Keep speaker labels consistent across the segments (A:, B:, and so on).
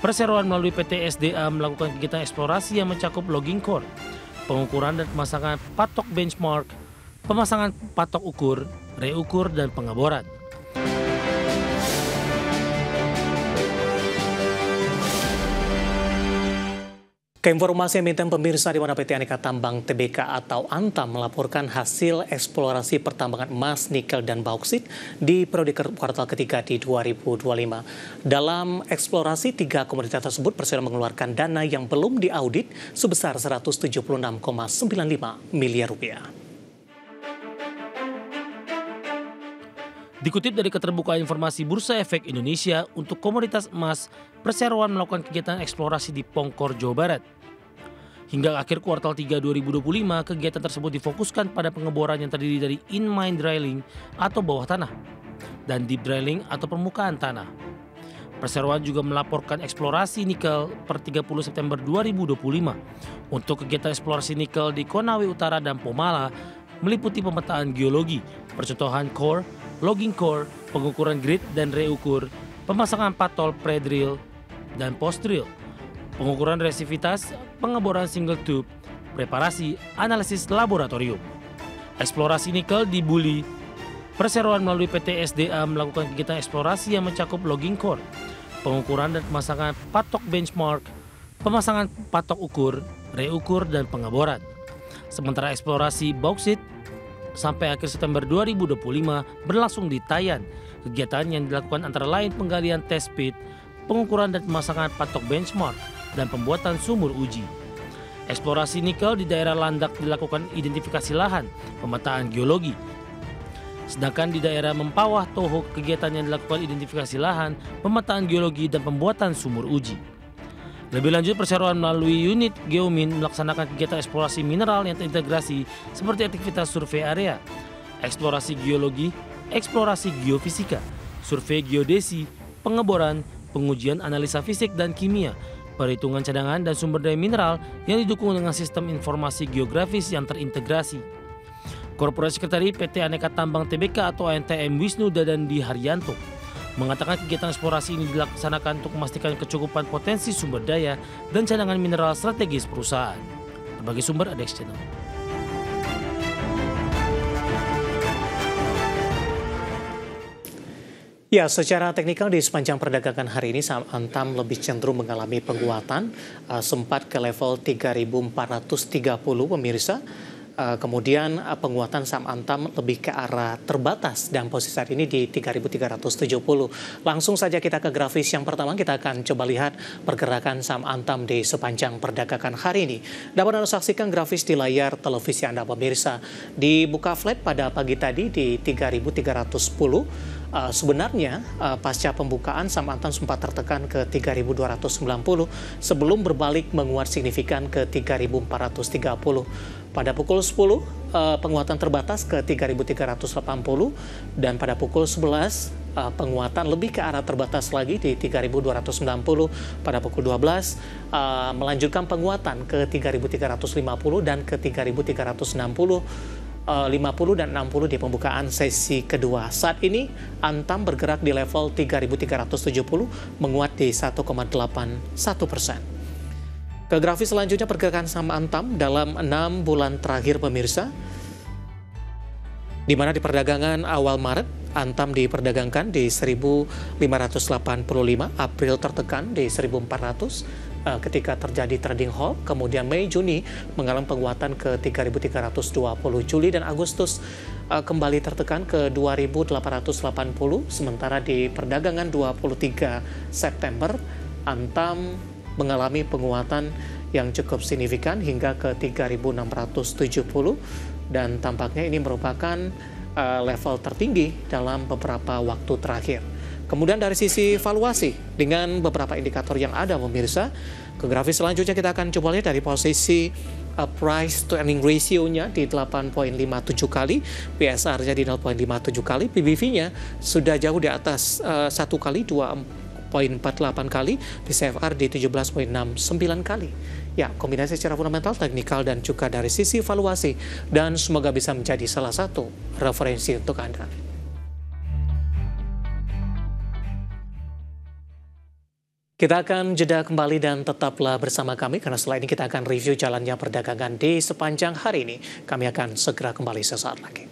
A: Perseroan melalui PT SDA melakukan kegiatan eksplorasi yang mencakup logging core, pengukuran dan pemasangan patok benchmark, pemasangan patok ukur, reukur, dan pengeboran.
B: Keinformasi emiten pemirsa di mana PT Aneka Tambang Tbk atau Antam melaporkan hasil eksplorasi pertambangan emas, nikel, dan bauksit di periode kuartal ketiga di 2025. Dalam eksplorasi 3 komoditas tersebut, Persero mengeluarkan dana yang belum diaudit sebesar 176,95 miliar rupiah.
A: Dikutip dari keterbukaan informasi Bursa Efek Indonesia, untuk komoditas emas, Perseroan melakukan kegiatan eksplorasi di Pongkor, Jawa Barat. Hingga akhir kuartal 3 2025, kegiatan tersebut difokuskan pada pengeboran yang terdiri dari in-mine drilling atau bawah tanah dan deep drilling atau permukaan tanah. Perseroan juga melaporkan eksplorasi nikel per 30 September 2025. Untuk kegiatan eksplorasi nikel di Konawe Utara dan Pomala meliputi pemetaan geologi, percontohan core, logging core, pengukuran grid dan reukur, pemasangan patol pre-drill dan post-drill, pengukuran resivitas, pengeboran single tube, preparasi, analisis laboratorium. Eksplorasi nikel di Buli, Perseroan melalui PT SDA melakukan kegiatan eksplorasi yang mencakup logging core, pengukuran dan pemasangan patok benchmark, pemasangan patok ukur, reukur, dan pengeboran. Sementara eksplorasi bauksit sampai akhir September 2025 berlangsung di Tayan. Kegiatan yang dilakukan antara lain penggalian test pit, pengukuran dan pemasangan patok benchmark, dan pembuatan sumur uji. Eksplorasi nikel di daerah Landak dilakukan identifikasi lahan, pemetaan geologi. Sedangkan di daerah Mempawah Toho kegiatan yang dilakukan identifikasi lahan, pemetaan geologi, dan pembuatan sumur uji. Lebih lanjut, Perseroan melalui unit Geomin melaksanakan kegiatan eksplorasi mineral yang terintegrasi seperti aktivitas survei area, eksplorasi geologi, eksplorasi geofisika, survei geodesi, pengeboran, pengujian analisa fisik dan kimia, perhitungan cadangan dan sumber daya mineral yang didukung dengan sistem informasi geografis yang terintegrasi. Korporasi Sekretari PT Aneka Tambang Tbk atau ANTM Wisnu Dadandi Haryanto mengatakan kegiatan eksplorasi ini dilaksanakan untuk memastikan kecukupan potensi sumber daya dan cadangan mineral strategis perusahaan. Berbagai sumber ada di channel.
B: Ya, secara teknikal di sepanjang perdagangan hari ini saham Antam lebih cenderung mengalami penguatan, sempat ke level 3.430 pemirsa. Kemudian penguatan saham Antam lebih ke arah terbatas dan posisi saat ini di 3.370. Langsung saja kita ke grafis yang pertama, kita akan coba lihat pergerakan saham Antam di sepanjang perdagangan hari ini. Dapat Anda saksikan grafis di layar televisi Anda pemirsa. Dibuka flat pada pagi tadi di 3.310. Sebenarnya pasca pembukaan saham Antam sempat tertekan ke 3.290 sebelum berbalik menguat signifikan ke 3.430. Pada pukul 10 penguatan terbatas ke 3.380 dan pada pukul 11 penguatan lebih ke arah terbatas lagi di 3.290. Pada pukul 12 melanjutkan penguatan ke 3.350 dan ke 3.360. 50 dan 60 di pembukaan sesi kedua. Saat ini Antam bergerak di level 3.370 menguat di 1,81%. Ke grafis selanjutnya pergerakan saham Antam dalam 6 bulan terakhir pemirsa. Di mana di perdagangan awal Maret Antam diperdagangkan di 1.585, April tertekan di 1.400 ketika terjadi trading halt, kemudian Mei Juni mengalami penguatan ke 3.320, Juli dan Agustus kembali tertekan ke 2.880, sementara di perdagangan 23 September Antam mengalami penguatan yang cukup signifikan hingga ke 3.670 dan tampaknya ini merupakan level tertinggi dalam beberapa waktu terakhir. Kemudian dari sisi valuasi dengan beberapa indikator yang ada pemirsa, ke grafis selanjutnya kita akan coba lihat dari posisi price to earning ratio-nya di 8,57 kali, PSR-nya di 0,57 kali, PBV-nya sudah jauh di atas 1 kali, 2,48 kali, PCFR di 17,69 kali. Ya, kombinasi secara fundamental, teknikal, dan juga dari sisi valuasi, dan semoga bisa menjadi salah satu referensi untuk Anda. Kita akan jeda kembali dan tetaplah bersama kami karena setelah ini kita akan review jalannya perdagangan di sepanjang hari ini. Kami akan segera kembali sesaat lagi.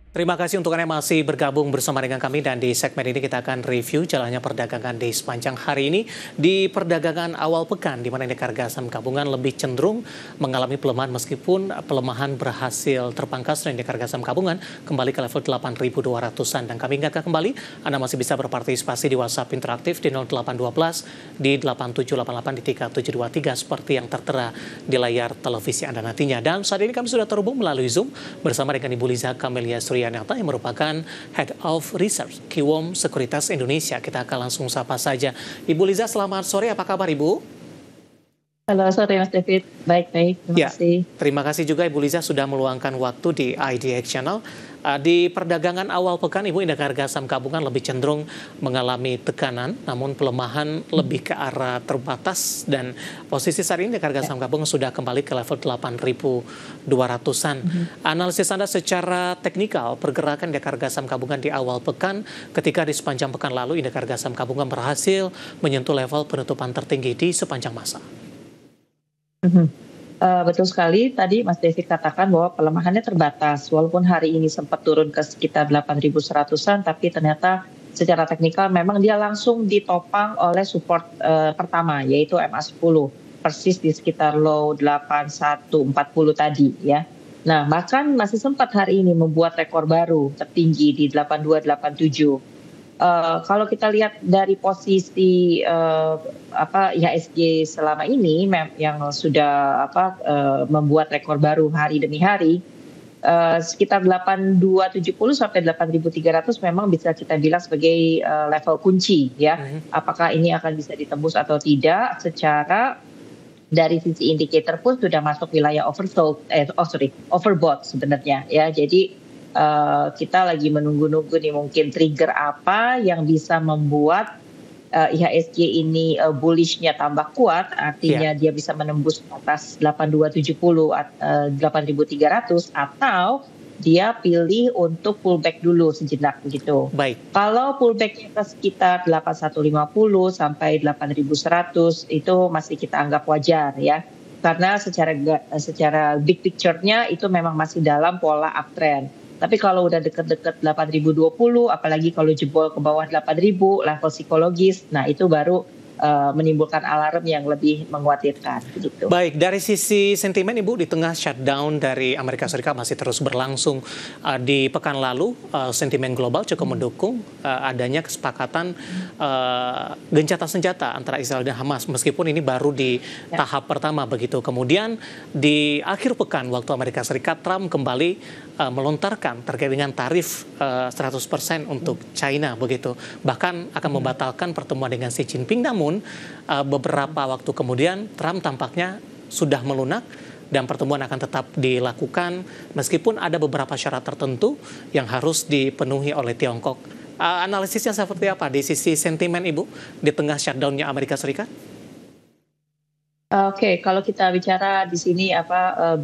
B: Terima kasih untuk Anda yang masih bergabung bersama dengan kami dan di segmen ini kita akan review jalannya perdagangan di sepanjang hari ini di perdagangan awal pekan di mana indeks harga saham gabungan lebih cenderung mengalami pelemahan meskipun pelemahan berhasil terpangkas dan indeks harga saham gabungan kembali ke level 8.200-an dan kami ingatkan kembali Anda masih bisa berpartisipasi di WhatsApp interaktif di 0812 di 8788 di 3723 seperti yang tertera di layar televisi Anda nantinya dan saat ini kami sudah terhubung melalui Zoom bersama dengan Ibu Liza Kamelia Suryanata yang merupakan Head of Research Kiwom Sekuritas Indonesia. Kita akan langsung sapa saja. Ibu Liza, selamat sore. Apa kabar Ibu?
C: Halo, sore Mas David. Baik-baik, terima kasih.
B: Terima kasih juga Ibu Liza sudah meluangkan waktu di IDX Channel. Di perdagangan awal pekan, Ibu, indeks harga saham gabungan lebih cenderung mengalami tekanan, namun pelemahan lebih ke arah terbatas dan posisi saat ini indeks harga saham gabungan sudah kembali ke level 8.200-an. Analisis Anda secara teknikal pergerakan indeks harga saham gabungan di awal pekan ketika di sepanjang pekan lalu indeks harga saham gabungan berhasil menyentuh level penutupan tertinggi di sepanjang masa.
C: Betul sekali, tadi Mas David katakan bahwa pelemahannya terbatas, walaupun hari ini sempat turun ke sekitar 8.100-an, tapi ternyata secara teknikal memang dia langsung ditopang oleh support pertama, yaitu MA10, persis di sekitar low 8140 tadi ya. Nah, bahkan masih sempat hari ini membuat rekor baru tertinggi di 8287. Kalau kita lihat dari posisi IHSG selama ini yang sudah membuat rekor baru hari demi hari, sekitar 8270 sampai 8300 memang bisa kita bilang sebagai level kunci ya. Apakah ini akan bisa ditembus atau tidak? Secara dari sisi indikator pun sudah masuk wilayah overbought sebenarnya ya. Jadi kita lagi menunggu-nunggu nih mungkin trigger apa yang bisa membuat IHSG ini bullishnya tambah kuat, artinya dia bisa menembus atas 8270 8300 atau dia pilih untuk pullback dulu sejenak begitu.
B: Baik.
C: Kalau pullbacknya ke sekitar 8150 sampai 8100 itu masih kita anggap wajar ya. Karena secara big picture-nya itu memang masih dalam pola uptrend. Tapi kalau udah deket-deket 8.020, apalagi kalau jebol ke bawah 8.000, level psikologis, nah itu baru menimbulkan alarm yang lebih mengkhawatirkan. Gitu.
B: Baik, dari sisi sentimen Ibu, di tengah shutdown dari Amerika Serikat masih terus berlangsung di pekan lalu, sentimen global cukup mendukung adanya kesepakatan gencatan senjata antara Israel dan Hamas, meskipun ini baru di tahap pertama begitu. Kemudian di akhir pekan waktu Amerika Serikat, Trump kembali melontarkan terkait dengan tarif 100% untuk China begitu. Bahkan akan membatalkan pertemuan dengan Xi Jinping, namun beberapa waktu kemudian Trump tampaknya sudah melunak dan pertemuan akan tetap dilakukan meskipun ada beberapa syarat tertentu yang harus dipenuhi oleh Tiongkok. Analisisnya seperti apa di sisi sentimen Ibu di tengah shutdown-nya Amerika Serikat?
C: Oke, kalau kita bicara di sini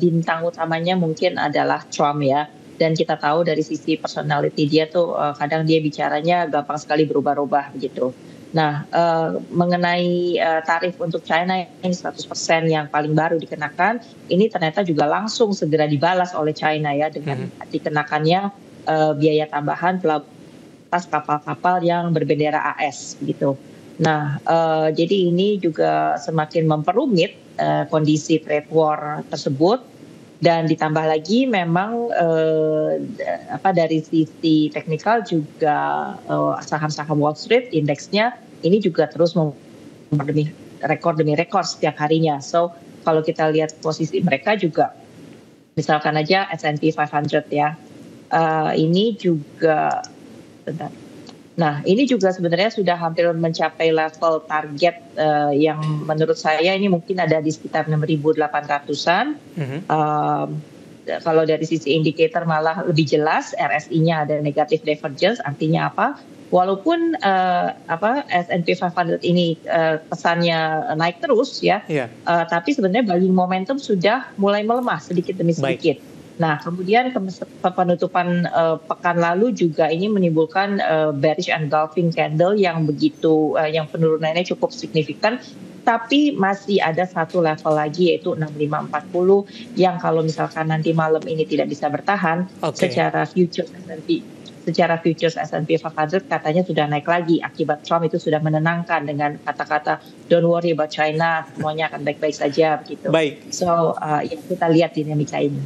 C: bintang utamanya mungkin adalah Trump ya. Dan kita tahu dari sisi personality dia tuh kadang dia bicaranya gampang sekali berubah-ubah begitu. Nah, mengenai tarif untuk China ini 100% yang paling baru dikenakan, ini ternyata juga langsung segera dibalas oleh China ya dengan dikenakannya biaya tambahan atas kapal-kapal yang berbendera AS gitu. Nah, jadi ini juga semakin memperumit kondisi trade war tersebut dan ditambah lagi memang dari sisi teknikal juga saham-saham Wall Street indeksnya ini juga terus rekor demi rekor setiap harinya. So kalau kita lihat posisi mereka juga, misalkan aja S&P 500 ya, ini juga, nah ini juga sebenarnya sudah hampir mencapai level target yang menurut saya ini mungkin ada di sekitar 6.800-an. Kalau dari sisi indikator malah lebih jelas, RSI-nya ada negative divergence, artinya apa? Walaupun S&P 500 ini pesannya naik terus ya, tapi sebenarnya buying momentum sudah mulai melemah sedikit demi sedikit. Nah, kemudian penutupan pekan lalu juga ini menimbulkan bearish engulfing candle yang yang penurunannya cukup signifikan, tapi masih ada satu level lagi yaitu 6540 yang kalau misalkan nanti malam ini tidak bisa bertahan, secara futures S&P 500 katanya sudah naik lagi akibat Trump itu sudah menenangkan dengan kata-kata don't worry about China, semuanya akan baik-baik saja begitu.
B: Baik.
C: So ya kita lihat dinamika ini.